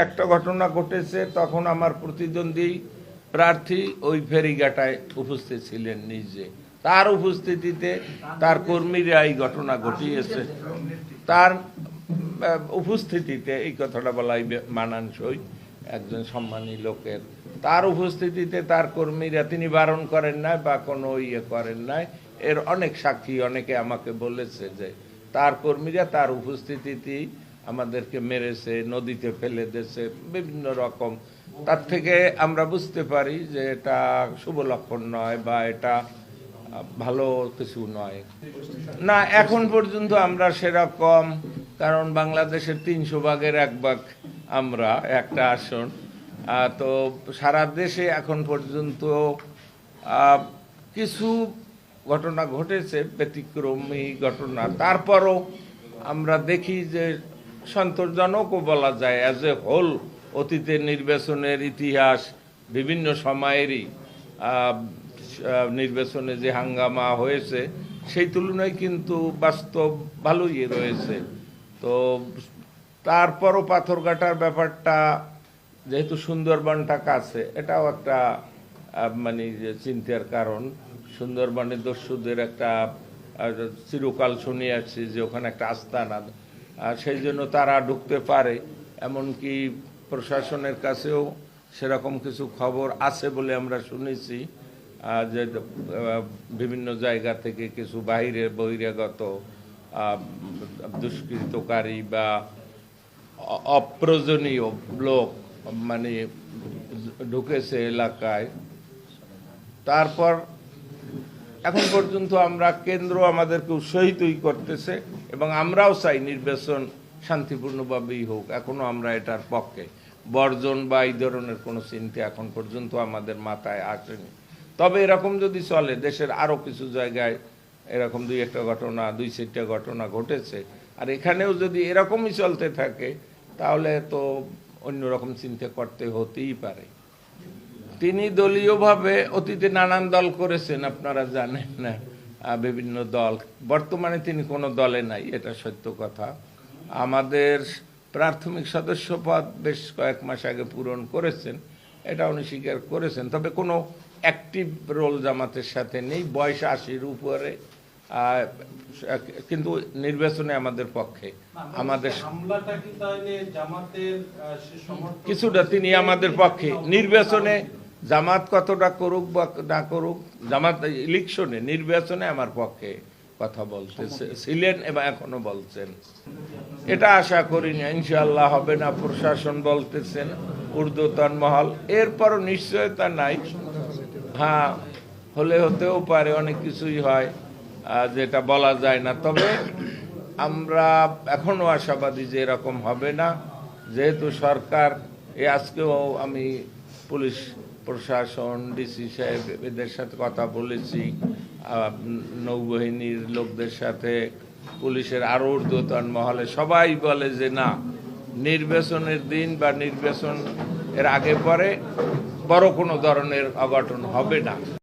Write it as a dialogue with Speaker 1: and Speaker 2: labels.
Speaker 1: একটা ঘটনা ঘটেছে, তখন আমার প্রতিদ্বন্দ্বী প্রার্থী ওই ফেরিঘাটায় উপস্থিত ছিলেন নিজে, তার উপস্থিতিতে তার কর্মীরা এই ঘটনা ঘটিয়েছে। তার উপস্থিতিতে এই কথাটা বলাই মানানসই একজন সম্মানী লোকের, তার উপস্থিতিতে তার কর্মীরা, তিনি বারণ করেন নাই বা কোনো ইয়ে করেন নাই। এর অনেক সাক্ষী, অনেকে আমাকে বলেছে যে তার কর্মীরা তার উপস্থিতিতেই আমাদেরকে মেরেছে, নদীতে ফেলে দিয়েছে, বিভিন্ন রকম। তার থেকে আমরা বুঝতে পারি যে এটা শুভ লক্ষণ নয় বা এটা ভালো কিছু নয়। না, এখন পর্যন্ত আমরা সেরকম, কারণ বাংলাদেশের 300 ভাগের 1 ভাগ আমরা, একটা আসন। তো সারা দেশে এখন পর্যন্ত কিছু ঘটনা ঘটেছে, ব্যতিক্রমী ঘটনা, তারপরও আমরা দেখি যে সন্তোষজনকও বলা যায়। অ্যাজ এ হোল অতীতের নির্বাচনের ইতিহাস, বিভিন্ন সময়েরই নির্বাচনে যে হাঙ্গামা হয়েছে সেই তুলনায় কিন্তু বাস্তব ভালোই রয়েছে। তো তারপরও পাথরঘাটার ব্যাপারটা, যেহেতু সুন্দরবনটা কাছে, এটাও একটা মানে চিন্তার কারণ। সুন্দরবনের দস্যুদের একটা চিরকাল শুনে আসছি যে ওখানে একটা আস্তানা, সেই জন্য তারা ঢুকতে পারে। এমনকি প্রশাসনের কাছেও সেরকম কিছু খবর আছে বলে আমরা শুনেছি যে বিভিন্ন জায়গা থেকে কিছু বহিরাগত দুষ্কৃতকারী বা অপ্রয়োজনীয় লোক মানে ঢুকেছে এলাকায়। তারপর এখন পর্যন্ত আমরা, কেন্দ্র আমাদেরকে উৎসাহিতই করতেছে এবং আমরাও চাই নির্বাচন শান্তিপূর্ণভাবেই হোক। এখনো আমরা এটার পক্ষে, বর্জন বা এই ধরনের কোনো চিন্তা এখন পর্যন্ত আমাদের মাথায় আসেনি। তবে এরকম যদি চলে, দেশের আরও কিছু জায়গায় এরকম 2-1টা ঘটনা, 2-4টা ঘটনা ঘটেছে, আর এখানেও যদি এরকমই চলতে থাকে তাহলে তো অন্যরকম চিন্তা করতে হতেই পারে। তিনি দলীয়ভাবে অতীতে নানান দল করেছেন, আপনারা জানেন না, বিভিন্ন দল। বর্তমানে তিনি কোনো দলে নাই, এটা সত্য কথা। আমাদের প্রাথমিক সদস্য পদ বেশ কয়েক মাস আগে পূরণ করেছেন, এটা উনি স্বীকার করেছেন। তবে কোনো অ্যাক্টিভ রোল জামাতের সাথে নেই, বয়স 80-র উপরে, কিন্তু নির্বাচনে আমাদের পক্ষে। আমাদের কিছুটা তিনি আমাদের পক্ষে। নির্বাচনে জামাত কতটা করুক বা না করুক, জামাত ইলেকশনে, নির্বাচনে আমার পক্ষে কথা ছিলেন এবং এখনো বলছেন। এটা আশা করি না, ইনশাআল্লাহ হবে না। প্রশাসন বলতেছেন, ঊর্ধ্বতন মহল, এরপরও নিশ্চয়তা নাই। হ্যাঁ, হলে হতেও পারে, অনেক কিছুই হয় যেটা বলা যায় না। তবে আমরা এখনো আশাবাদী যে এরকম হবে না, যেহেতু সরকার, আজকেও আমি পুলিশ প্রশাসন, ডিসি সাহেব এদের সাথে কথা বলেছি, নৌবাহিনীর লোকদের সাথে, পুলিশের আরও ঊর্ধ্বতন মহলে, সবাই বলে যে না, নির্বাচনের দিন বা নির্বাচন এর আগে পরে বড় কোনো ধরনের অঘটন হবে না।